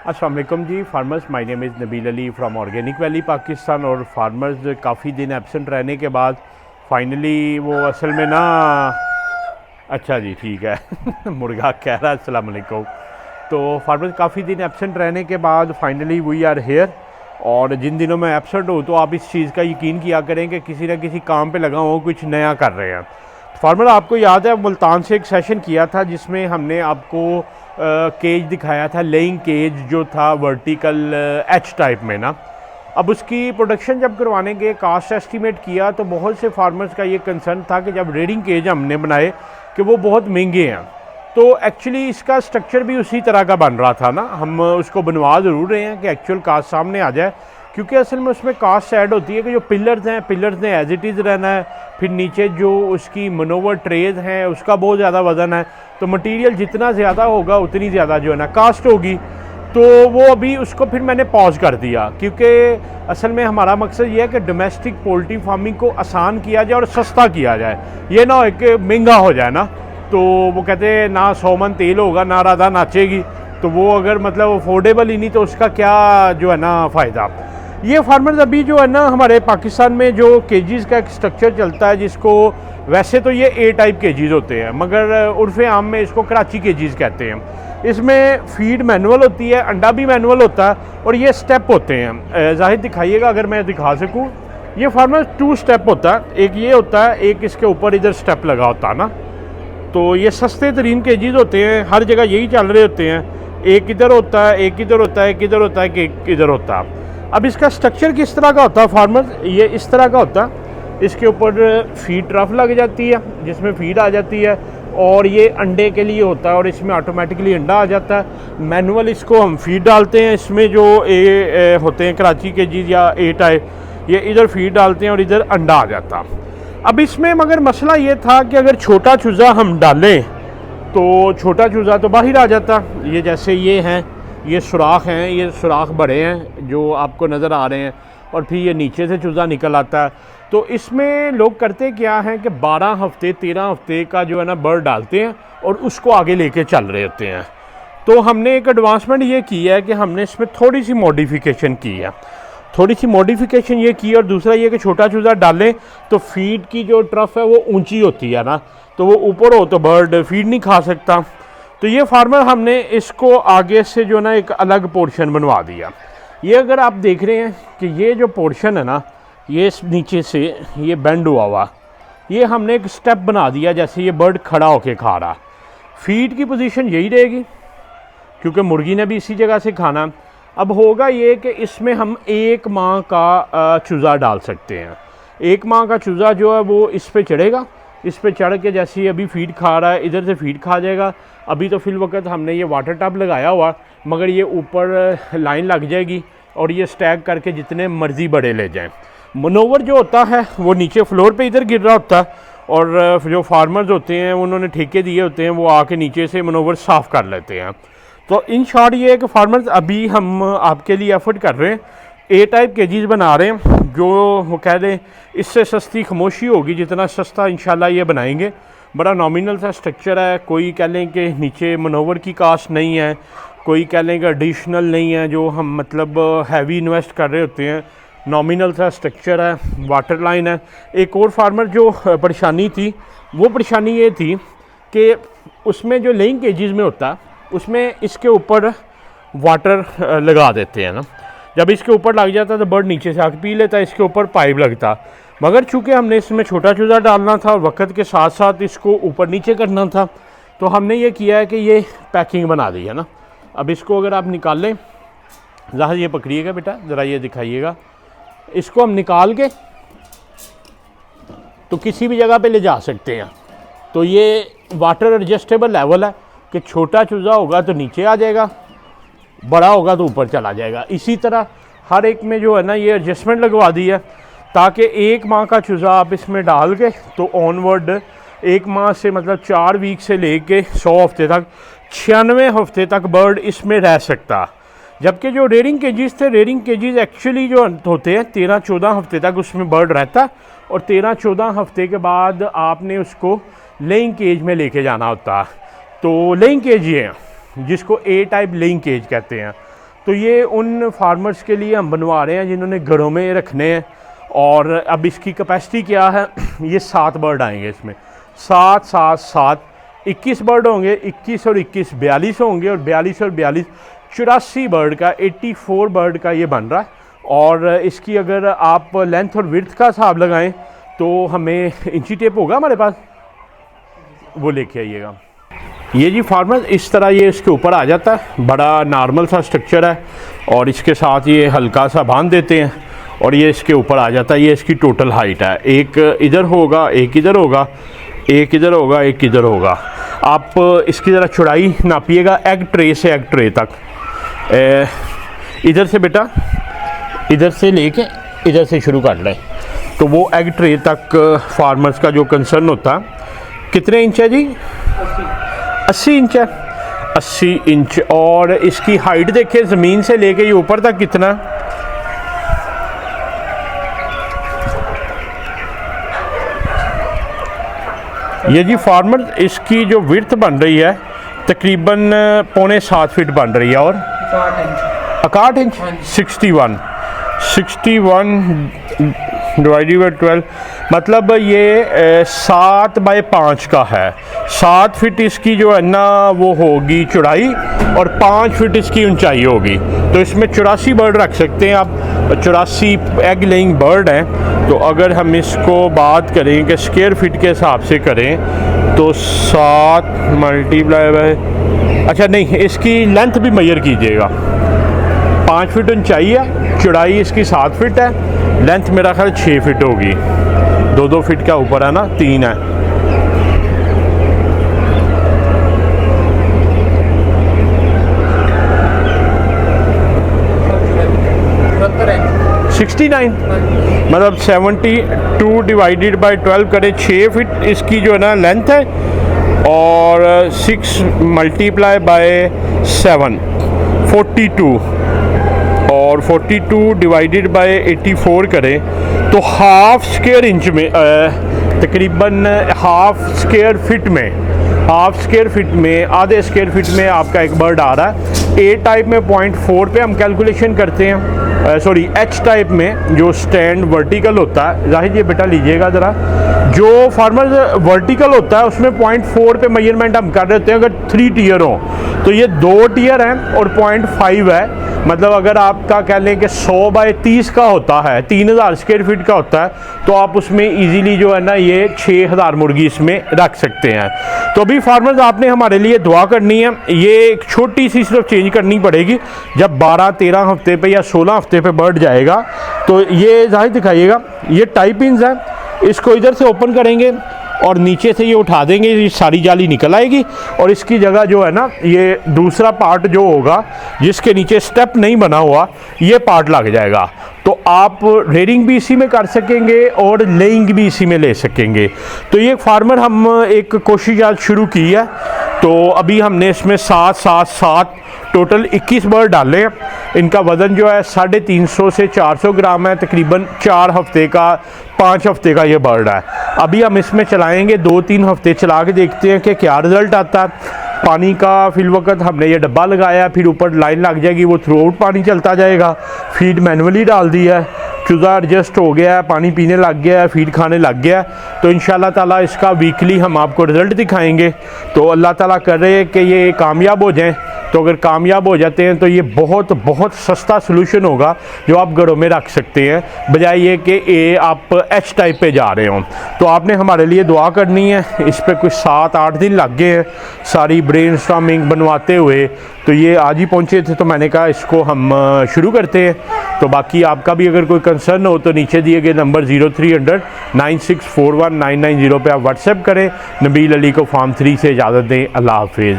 अस्सलाम वालेकुम ji farmers, my name is Nabeel Ali from Organic Valley Pakistan. और फार्मर्स काफ़ी दिन एब्सेंट रहने के बाद फाइनली वो असल में ना, अच्छा जी ठीक है मुर्गा कह रहा है अस्सलाम वालेकुम। तो फार्मर्स काफ़ी दिन एब्सेंट रहने के बाद फाइनली वी आर हेयर। और जिन दिनों में एब्सेंट हो तो आप इस चीज़ का यकीन किया करें कि किसी न किसी काम पे लगा हो, कुछ नया कर रहे हैं। फार्मर, आपको याद है मुल्तान से एक सेशन किया था जिसमें हमने आपको केज दिखाया था, लेइंग केज जो था वर्टिकल एच टाइप में ना। अब उसकी प्रोडक्शन जब करवाने के कास्ट एस्टीमेट किया तो बहुत से फार्मर्स का ये कंसर्न था कि जब रेडिंग केज हमने बनाए कि वो बहुत महंगे हैं। तो एक्चुअली इसका स्ट्रक्चर भी उसी तरह का बन रहा था ना, हम उसको बनवा ज़रूर रहे हैं कि एक्चुअल कास्ट सामने आ जाए, क्योंकि असल में उसमें कास्ट ऐड होती है कि जो पिलर्स हैं, पिलर्स ने एज इट इज़ रहना है। फिर नीचे जो उसकी मनोवर ट्रेज हैं उसका बहुत ज़्यादा वज़न है, तो मटेरियल जितना ज़्यादा होगा उतनी ज़्यादा जो है ना कास्ट होगी। तो वो अभी उसको फिर मैंने पॉज कर दिया, क्योंकि असल में हमारा मकसद ये है कि डोमेस्टिक पोल्ट्री फार्मिंग को आसान किया जाए और सस्ता किया जाए। ये ना हो कि महंगा हो जाए ना, तो वो कहते हैं ना 100 मन तेल होगा ना राधा नाचेगी। तो वो अगर मतलब अफोर्डेबल ही नहीं तो उसका क्या जो है ना फ़ायदा। ये फार्मर्स अभी जो है ना हमारे पाकिस्तान में जो केजीज़ का एक स्ट्रक्चर चलता है, जिसको वैसे तो ये ए टाइप केजीज़ होते हैं मगर उर्फ़े आम में इसको कराची केजीज़ कहते हैं। इसमें फीड मैनुअल होती है, अंडा भी मैनुअल होता है और ये स्टेप होते हैं। जाहिर दिखाइएगा अगर मैं दिखा सकूँ। ये फार्मर्स 2 स्टेप होता है, एक ये होता है, एक इसके ऊपर इधर स्टेप लगा होता है ना। तो ये सस्ते तरीन केजीज़ होते हैं, हर जगह यही चल रहे होते हैं। एक इधर होता है, एक इधर होता है, एक इधर होता है, एक इधर होता है। अब इसका स्ट्रक्चर किस तरह का होता है फार्मर्स, ये इस तरह का होता है। इसके ऊपर फीड ट्रफ लग जाती है जिसमें फीड आ जाती है और ये अंडे के लिए होता है और इसमें ऑटोमेटिकली अंडा आ जाता है। मैनुअल इसको हम फीड डालते हैं, इसमें जो ए होते हैं कराची के जी या ए टाइप, ये इधर फीड डालते हैं और इधर अंडा आ जाता है। अब इसमें मगर मसला ये था कि अगर छोटा चूज़ा हम डालें तो छोटा चूज़ा तो बाहर आ जाता। ये जैसे ये हैं, ये सुराख हैं, ये सुराख बड़े हैं जो आपको नज़र आ रहे हैं, और फिर ये नीचे से चूज़ा निकल आता है। तो इसमें लोग करते क्या हैं कि 12 हफ्ते 13 हफ्ते का जो है ना बर्ड डालते हैं और उसको आगे लेके चल रहे होते हैं। तो हमने एक एडवांसमेंट ये की है कि हमने इसमें थोड़ी सी मॉडिफिकेशन की है, थोड़ी सी मॉडिफिकेशन ये की। और दूसरा ये कि छोटा चूज़ा डालें तो फीड की जो ट्रफ है वो ऊंची होती है ना, तो वो ऊपर हो तो बर्ड फीड नहीं खा सकता। तो ये फार्मर हमने इसको आगे से जो ना एक अलग पोर्शन बनवा दिया। ये अगर आप देख रहे हैं कि ये जो पोर्शन है ना, ये नीचे से ये बेंड हुआ, ये हमने एक स्टेप बना दिया, जैसे ये बर्ड खड़ा होके खा रहा। फीड की पोजीशन यही रहेगी क्योंकि मुर्गी ने भी इसी जगह से खाना। अब होगा ये कि इसमें हम 1 माह का चूज़ा डाल सकते हैं। 1 माह का चूज़ा जो है वो इस पे चढ़ेगा, इस पे चढ़ के जैसे ही अभी फीड खा रहा है इधर से फीड खा जाएगा। अभी तो फिल वक्त हमने ये वाटर टब लगाया हुआ, मगर ये ऊपर लाइन लग जाएगी और ये स्टैग करके जितने मर्जी बड़े ले जाएं। मनोवर जो होता है वो नीचे फ्लोर पे इधर गिर रहा होता है और जो फार्मर्स होते हैं उन्होंने ठेके दिए होते हैं, वो आके नीचे से मनोवर साफ़ कर लेते हैं। तो इन शॉर्ट ये है कि फार्मर्स अभी हम आपके लिए एफर्ट कर रहे हैं, ए टाइप केजीज़ बना रहे हैं जो वो कह दें इससे सस्ती खामोशी होगी, जितना सस्ता इंशाल्लाह ये बनाएंगे। बड़ा नॉमिनल सा स्ट्रक्चर है, कोई कह लें कि नीचे मनोवर की कास्ट नहीं है, कोई कह लें कि एडिशनल नहीं है जो हम मतलब हैवी इन्वेस्ट कर रहे होते हैं। नॉमिनल सा स्ट्रक्चर है, वाटर लाइन है। एक और फार्मर जो परेशानी थी, वो परेशानी ये थी कि उसमें जो लेइंग केजीज़ में होता उसमें इसके ऊपर वाटर लगा देते हैं ना, जब इसके ऊपर लग जाता तो बर्ड नीचे से आके पी लेता, इसके ऊपर पाइप लगता। मगर चूँकि हमने इसमें छोटा चूज़ा डालना था और वक्त के साथ साथ इसको ऊपर नीचे करना था, तो हमने ये किया है कि ये पैकिंग बना दी है ना। अब इसको अगर आप निकाल लें, ज़ाहिर ये पकड़िएगा बेटा, ज़रा ये दिखाइएगा, इसको हम निकाल के तो किसी भी जगह पे ले जा सकते हैं। तो ये वाटर एडजस्टेबल लेवल है कि छोटा चूज़ा होगा तो नीचे आ जाएगा, बड़ा होगा तो ऊपर चला जाएगा। इसी तरह हर एक में जो है ना ये एडजस्टमेंट लगवा दी है, ताकि 1 माह का चूज़ा आप इसमें डाल के तो ऑनवर्ड 1 माह से मतलब 4 वीक से लेके 100 हफ्ते तक 96 हफ्ते तक बर्ड इसमें रह सकता। जबकि जो रेयरिंग केजीज़ थे, रेयरिंग केजीज़ एक्चुअली जो होते हैं 13-14 हफ्ते तक उसमें बर्ड रहता, और 13-14 हफ्ते के बाद आपने उसको लेइंग केज में लेके जाना होता। तो लेइंग केज ये हैं जिसको ए टाइप लेइंग केज कहते हैं। तो ये उन फार्मर्स के लिए हम बनवा रहे हैं जिन्होंने घरों में रखने हैं। और अब इसकी कैपेसिटी क्या है, ये 7 बर्ड आएंगे इसमें, 7 7 7 21 बर्ड होंगे, 21 और 21 42 होंगे, और 42 और 42 84 बर्ड का, 84 बर्ड का ये बन रहा है। और इसकी अगर आप लेंथ और विड्थ का हिसाब लगाएं तो हमें इंची टेप होगा हमारे पास, वो लेके आइएगा। ये जी फार्मर इस तरह ये इसके ऊपर आ जाता है, बड़ा नॉर्मल सा स्ट्रक्चर है, और इसके साथ ये हल्का सा बांध देते हैं और ये इसके ऊपर आ जाता है। ये इसकी टोटल हाइट है, एक इधर होगा, एक इधर होगा, एक इधर होगा, एक इधर होगा। आप इसकी ज़रा चौड़ाई नापिएगा एग ट्रे से एग ट्रे तक, इधर से बेटा, इधर से लेके इधर से शुरू कर लें तो वो एग ट्रे तक फार्मर्स का जो कंसर्न होता है। कितने इंच है जी? 80 इंच है, 80 इंच। और इसकी हाइट देखें ज़मीन से लेके ये ऊपर तक कितना, ये जी फार्मर इसकी जो विड्थ बन रही है तकरीबन 6.25 फीट बन रही है, और 61 इंच 61 डिवाइडेड बाई 12 मतलब ये 7 बाय 5 का है। 7 फीट इसकी जो है ना वो होगी चौड़ाई, और 5 फीट इसकी ऊंचाई होगी। तो इसमें 84 बर्ड रख सकते हैं आप, 84 एग लेइंग बर्ड हैं। तो अगर हम इसको बात करें कि स्क्वायर फीट के हिसाब से करें तो 7 मल्टीप्लाई बाय, अच्छा नहीं, इसकी लेंथ भी मेजर कीजिएगा। 5 फीट ऊंचाई है, चौड़ाई इसकी 7 फीट है, लेंथ मेरा ख्याल 6 फीट होगी, 2 फीट का ऊपर है ना, 3 है। मतलब 72 डिवाइडेड बाई 12 करें, 6 फीट इसकी जो है ना लेंथ है, और 6 मल्टीप्लाई बाय 7 42, और 42 डिवाइडेड बाय 84 करें तो हाफ स्क्वायर इंच में तकरीबन हाफ स्क्वायर फिट में आधे स्क्वायर फिट में आपका एक बर्ड आ रहा है। ए टाइप में 0.4 पे हम कैलकुलेशन करते हैं, सॉरी एच टाइप में जो स्टैंड वर्टिकल होता है, जाहिर ये बेटा लीजिएगा ज़रा, जो फार्मर वर्टिकल होता है उसमें 0.4 पे मेजरमेंट हम कर देते हैं अगर 3 टियर हो। तो ये 2 टियर हैं और 0.5 है, मतलब अगर आपका कह लें कि 100 बाय 30 का होता है, 3000 स्क्वायर फीट का होता है, तो आप उसमें इजीली जो है ना ये 6000 मुर्गी इसमें रख सकते हैं। तो अभी फार्मर्स आपने हमारे लिए दुआ करनी है, ये एक छोटी सी सिर्फ चेंज करनी पड़ेगी। जब 12-13 हफ्ते पे या 16 हफ्ते पे बर्ड जाएगा तो ये जाहिर दिखाइएगा, ये टाइप इंस है, इसको इधर से ओपन करेंगे और नीचे से ये उठा देंगे, ये सारी जाली निकल आएगी, और इसकी जगह जो है ना ये दूसरा पार्ट जो होगा जिसके नीचे स्टेप नहीं बना हुआ, ये पार्ट लग जाएगा। तो आप रेयरिंग भी इसी में कर सकेंगे और लेइंग भी इसी में ले सकेंगे। तो ये फार्मर हम एक कोशिश आज शुरू की है, तो अभी हमने इसमें 7 टोटल 21 बर्ड डाले हैं। इनका वज़न जो है 350 से 400 ग्राम है, तकरीबन 4 हफ्ते का 5 हफ्ते का ये बर्ड है। अभी हम इसमें चलाएंगे, 2-3 हफ्ते चला के देखते हैं कि क्या रिज़ल्ट आता है। पानी का फिल वक्त हमने ये डब्बा लगाया, फिर ऊपर लाइन लग जाएगी, वो थ्रू आउट पानी चलता जाएगा। फीड मैनुअली डाल दी है, चूज़ा एडजस्ट हो गया है, पानी पीने लग गया है, फीड खाने लग गया है। तो इंशाल्लाह ताला इसका वीकली हम आपको रिज़ल्ट दिखाएंगे। तो अल्लाह ताला कर रहे हैं कि ये कामयाब हो जाएं। तो अगर कामयाब हो जाते हैं तो ये बहुत बहुत सस्ता सलूशन होगा जो आप घरों में रख सकते हैं, बजाय ये कि आप एच टाइप पे जा रहे हों। तो आपने हमारे लिए दुआ करनी है। इस पर कुछ 7-8 दिन लग गए हैं सारी ब्रेनस्टॉर्मिंग बनवाते हुए, तो ये आज ही पहुँचे थे। तो मैंने कहा इसको हम शुरू करते हैं। तो बाकी आपका भी अगर कोई कंसर्न हो तो नीचे दिए गए नंबर 0300 9641 990 पे आप व्हाट्सएप करें। नबील अली को फार्म 3 से इजाज़त दें। अल्लाह हाफिज़।